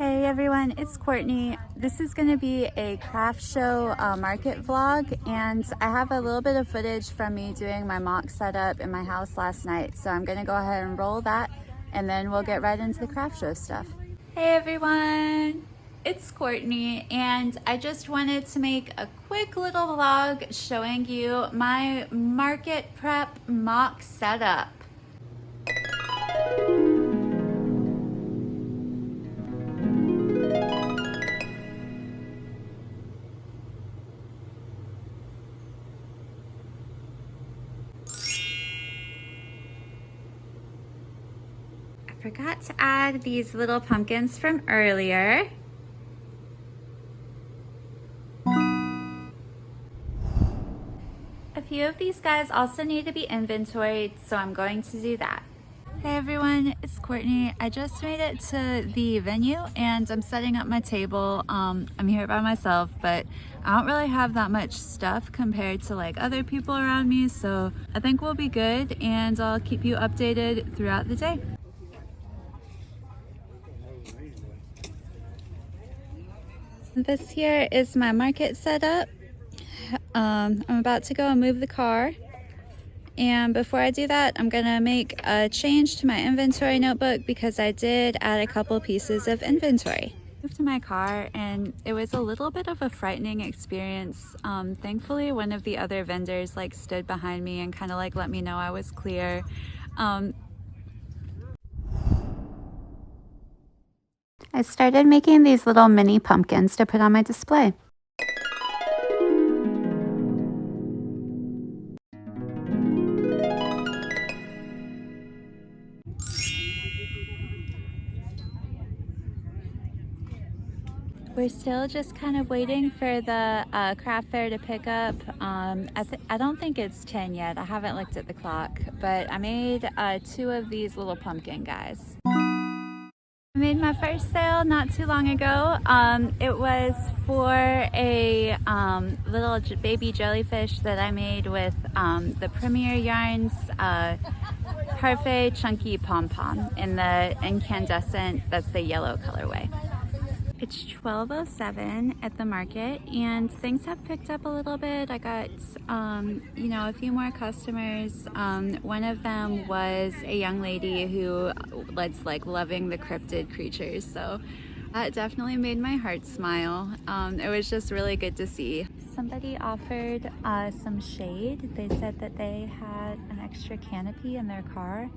Hey everyone, it's Courtney. This is going to be a craft show market vlog, and I have a little bit of footage from me doing my mock setup in my house last night, so I'm going to go ahead and roll that and then we'll get right into the craft show stuff. Hey everyone, it's Courtney, and I just wanted to make a quick little vlog showing you my market prep mock setup. Forgot to add these little pumpkins from earlier. A few of these guys also need to be inventoried, so I'm going to do that. Hey everyone, it's Courtney. I just made it to the venue and I'm setting up my table. I'm here by myself, but I don't really have that much stuff compared to like other people around me, so I think we'll be good and I'll keep you updated throughout the day. This here is my market setup. I'm about to go and move the car. And before I do that, I'm gonna make a change to my inventory notebook because I did add a couple pieces of inventory. Moved to my car and it was a little bit of a frightening experience. Thankfully, one of the other vendors like stood behind me and kind of like let me know I was clear. I started making these little mini pumpkins to put on my display. We're still just kind of waiting for the craft fair to pick up. I don't think it's 10 yet. I haven't looked at the clock, but I made 2 of these little pumpkin guys. I made my first sale not too long ago. It was for a little baby jellyfish that I made with the Premier Yarns Parfait Chunky Pom Pom in the incandescent, that's the yellow colorway. It's 12:07 at the market and things have picked up a little bit. I got, you know, a few more customers. One of them was a young lady who was like loving the cryptid creatures. So that definitely made my heart smile. It was just really good to see. Somebody offered some shade. They said that they had an extra canopy in their car.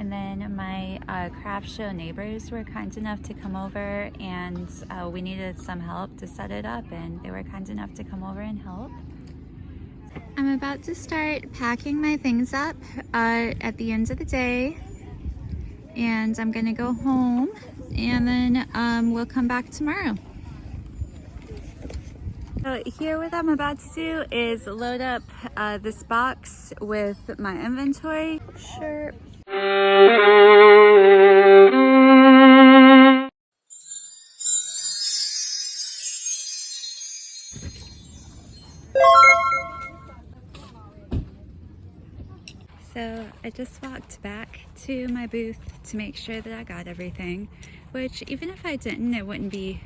And then my craft show neighbors were kind enough to come over, and we needed some help to set it up, and they were kind enough to come over and help. I'm about to start packing my things up at the end of the day, and I'm gonna go home, and then we'll come back tomorrow. So here what I'm about to do is load up this box with my inventory. Sure. So I just walked back to my booth to make sure that I got everything, which even if I didn't, it wouldn't be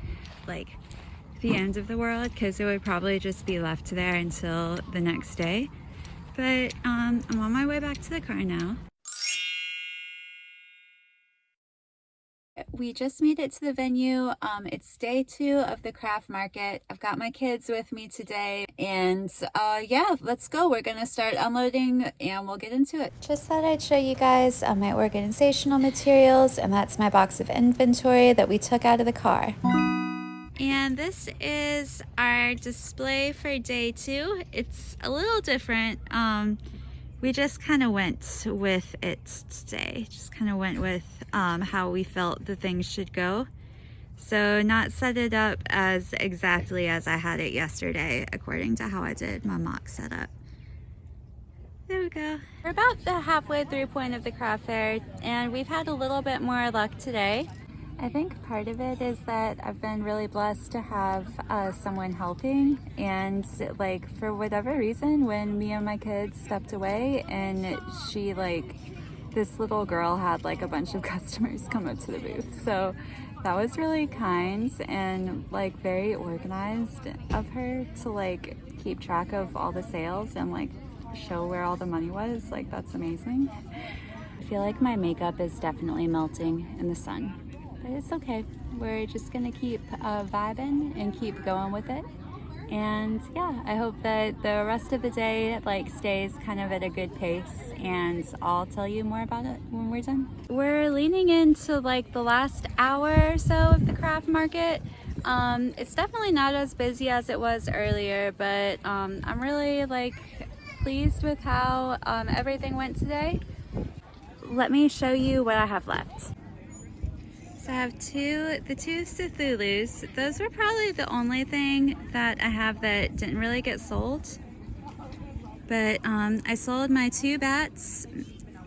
like the end of the world because it would probably just be left there until the next day. But I'm on my way back to the car now. We just made it to the venue. It's day 2 of the craft market. I've got my kids with me today, and yeah, let's go. We're gonna start unloading and we'll get into it. Just thought I'd show you guys my organizational materials, and that's my box of inventory that we took out of the car. And this is our display for day 2. It's a little different. We just kind of went with it today. Just kind of went with how we felt the things should go. So not set it up as exactly as I had it yesterday, according to how I did my mock setup. There we go. We're about the halfway through point of the craft fair, and we've had a little bit more luck today. I think part of it is that I've been really blessed to have someone helping, and like for whatever reason, when me and my kids stepped away and this little girl had like a bunch of customers come up to the booth. So That was really kind and like very organized of her to like keep track of all the sales and like show where all the money was. Like, that's amazing. I feel like my makeup is definitely melting in the sun, but it's okay. We're just gonna keep vibing and keep going with it. And yeah, I hope that the rest of the day like stays kind of at a good pace, and I'll tell you more about it when we're done. We're leaning into like the last hour or so of the craft market. It's definitely not as busy as it was earlier, but I'm really like pleased with how everything went today. Let me show you what I have left. So I have the two Cthulhus. Those were probably the only thing that I have that didn't really get sold. But I sold my 2 bats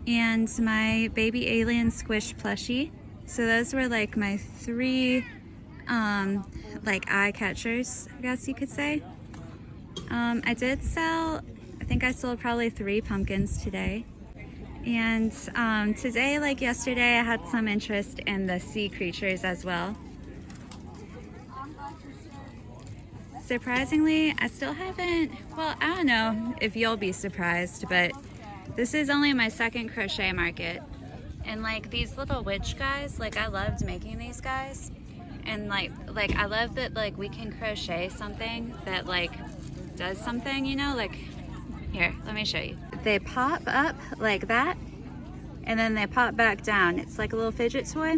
and my baby alien squish plushie. So those were like my 3 like eye catchers, I guess you could say. I did sell, I think I sold probably 3 pumpkins today. And today, like yesterday, I had some interest in the sea creatures as well. Surprisingly, I still haven't, well, I don't know if you'll be surprised, but this is only my 2nd crochet market. And like these little witch guys, like I loved making these guys. And like I love that like we can crochet something that like does something, you know, like here, let me show you. They pop up like that, and then they pop back down. It's like a little fidget toy,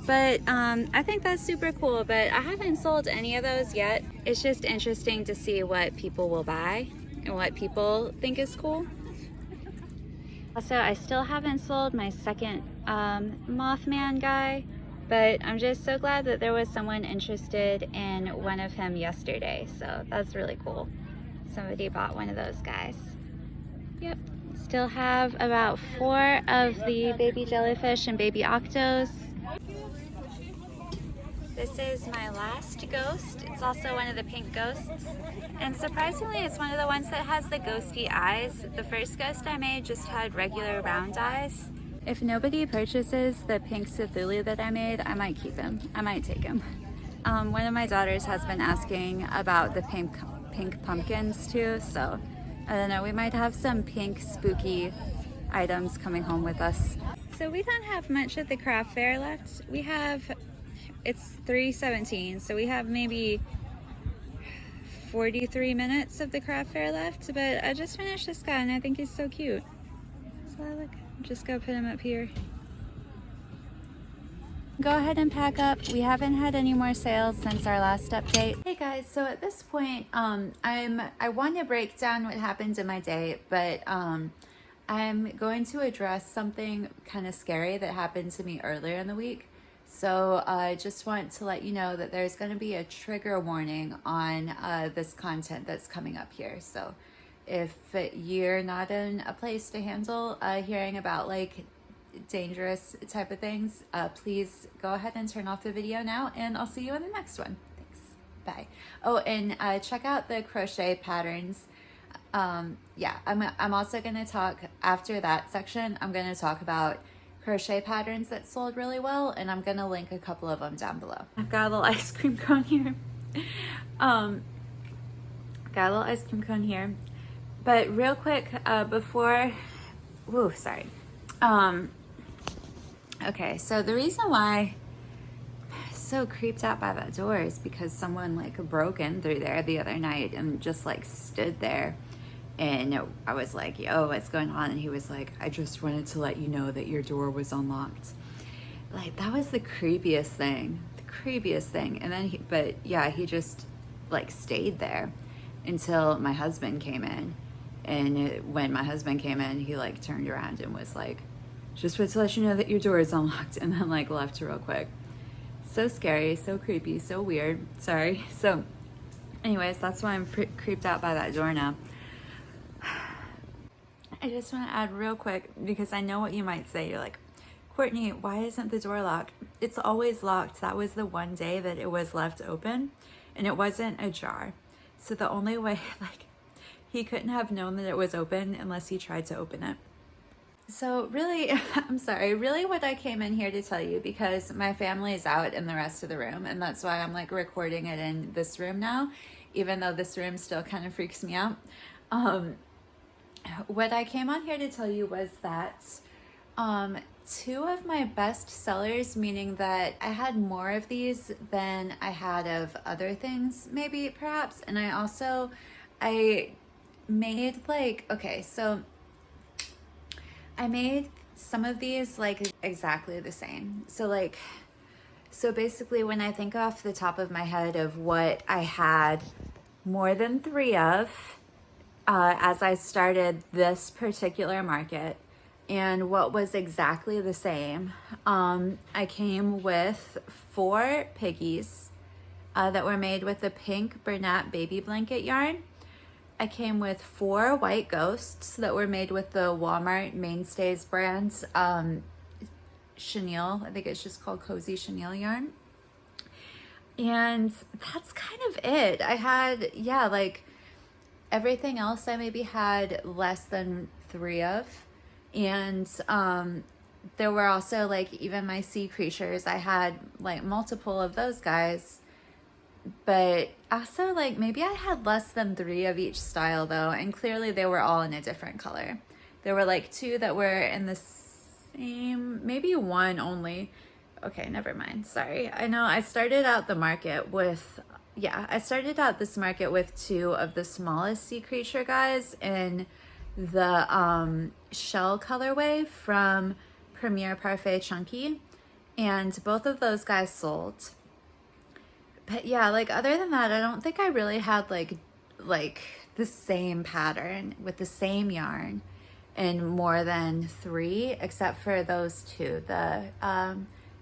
but I think that's super cool, but I haven't sold any of those yet. It's just interesting to see what people will buy and what people think is cool. Also, I still haven't sold my 2nd Mothman guy, but I'm just so glad that there was someone interested in one of him yesterday, so that's really cool. Somebody bought one of those guys. Yep. Still have about 4 of the baby jellyfish and baby octos. This is my last ghost. It's also one of the pink ghosts. And surprisingly, it's one of the ones that has the ghosty eyes. The first ghost I made just had regular round eyes. If nobody purchases the pink Cthulhu that I made, I might keep him. I might take him. One of my daughters has been asking about the pink pumpkins too, so I don't know, we might have some pink spooky items coming home with us. So we don't have much of the craft fair left. We have, it's 3:17, so we have maybe 43 minutes of the craft fair left, but I just finished this guy and I think he's so cute. So look, I'm just gonna put him up here. Go ahead and pack up. We haven't had any more sales since our last update. Hey guys, so at this point, I want to break down what happened in my day, but I'm going to address something kind of scary that happened to me earlier in the week. So I just want to let you know that there's going to be a trigger warning on this content that's coming up here. So if you're not in a place to handle hearing about like dangerous type of things, please go ahead and turn off the video now, and I'll see you in the next one. Thanks. Bye. Oh, and check out the crochet patterns. Yeah, I'm also going to talk after that section. I'm going to talk about crochet patterns that sold really well, and I'm going to link a couple of them down below. I've got a little ice cream cone here. Got a little ice cream cone here. But real quick, before, woo, sorry. Okay, so the reason why I'm so creeped out by that door is because someone like broke in through there the other night and just like stood there, and I was like, yo, what's going on? And he was like, I just wanted to let you know that your door was unlocked. Like, that was the creepiest thing. And then but yeah, he just like stayed there until my husband came in. And when my husband came in, he like turned around and was like, just wanted to let you know that your door is unlocked, and then like left real quick. So scary, so creepy, so weird. Sorry. So anyways, that's why I'm creeped out by that door now. I just want to add real quick, because I know what you might say. You're like, Courtney, why isn't the door locked? It's always locked. That was the one day that it was left open, and it wasn't ajar. So the only way, like, he couldn't have known that it was open unless he tried to open it. So really, I'm sorry, really what I came in here to tell you, because my family is out in the rest of the room, and that's why I'm like recording it in this room now, even though this room still kind of freaks me out. Um, what I came on here to tell you was that two of my best sellers, meaning that I had more of these than I had of other things, maybe perhaps, and I made like, okay, so I made some of these like exactly the same. So basically when I think off the top of my head of what I had more than three of as I started this particular market and what was exactly the same, I came with 4 piggies that were made with the pink Bernat baby blanket yarn. I came with 4 white ghosts that were made with the Walmart Mainstays brand chenille. I think it's just called Cozy Chenille yarn. And that's kind of it. I had, yeah, like everything else I maybe had less than 3 of. And there were also like even my sea creatures. I had like multiple of those guys. But also like maybe I had less than 3 of each style though, and clearly they were all in a different color. There were like 2 that were in the same, maybe 1 only. Okay, never mind, sorry. I know I started out the market with, yeah, I started out this market with 2 of the smallest sea creature guys in the shell colorway from Premier Parfait Chunky, and both of those guys sold. But yeah, like other than that, I don't think I really had like the same pattern with the same yarn in more than 3, except for those 2, the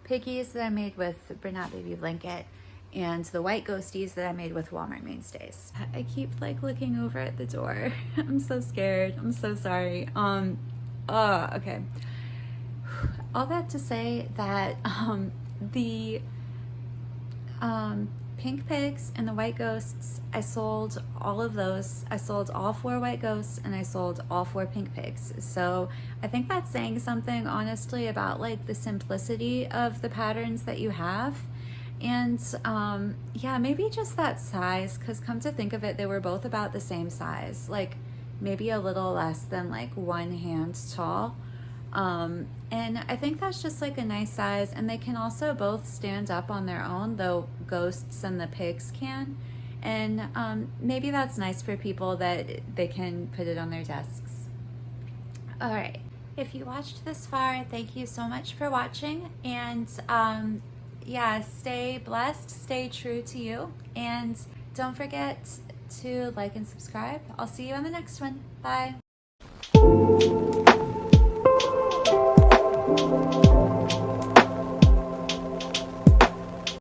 piggies that I made with Bernat Baby Blanket and the white ghosties that I made with Walmart Mainstays. I keep like looking over at the door. I'm so scared. I'm so sorry. Okay. All that to say that the pink pigs and the white ghosts, I sold all of those. I sold all 4 white ghosts and I sold all 4 pink pigs. So I think that's saying something honestly about like the simplicity of the patterns that you have. And yeah, maybe just that size, because come to think of it, they were both about the same size, like maybe a little less than like 1 hand tall. And I think that's just like a nice size, and they can also both stand up on their own, though ghosts and the pigs can. And maybe that's nice for people that they can put it on their desks. All right, if you watched this far, thank you so much for watching, and yeah, stay blessed, stay true to you, and don't forget to like and subscribe. I'll see you on the next one. Bye.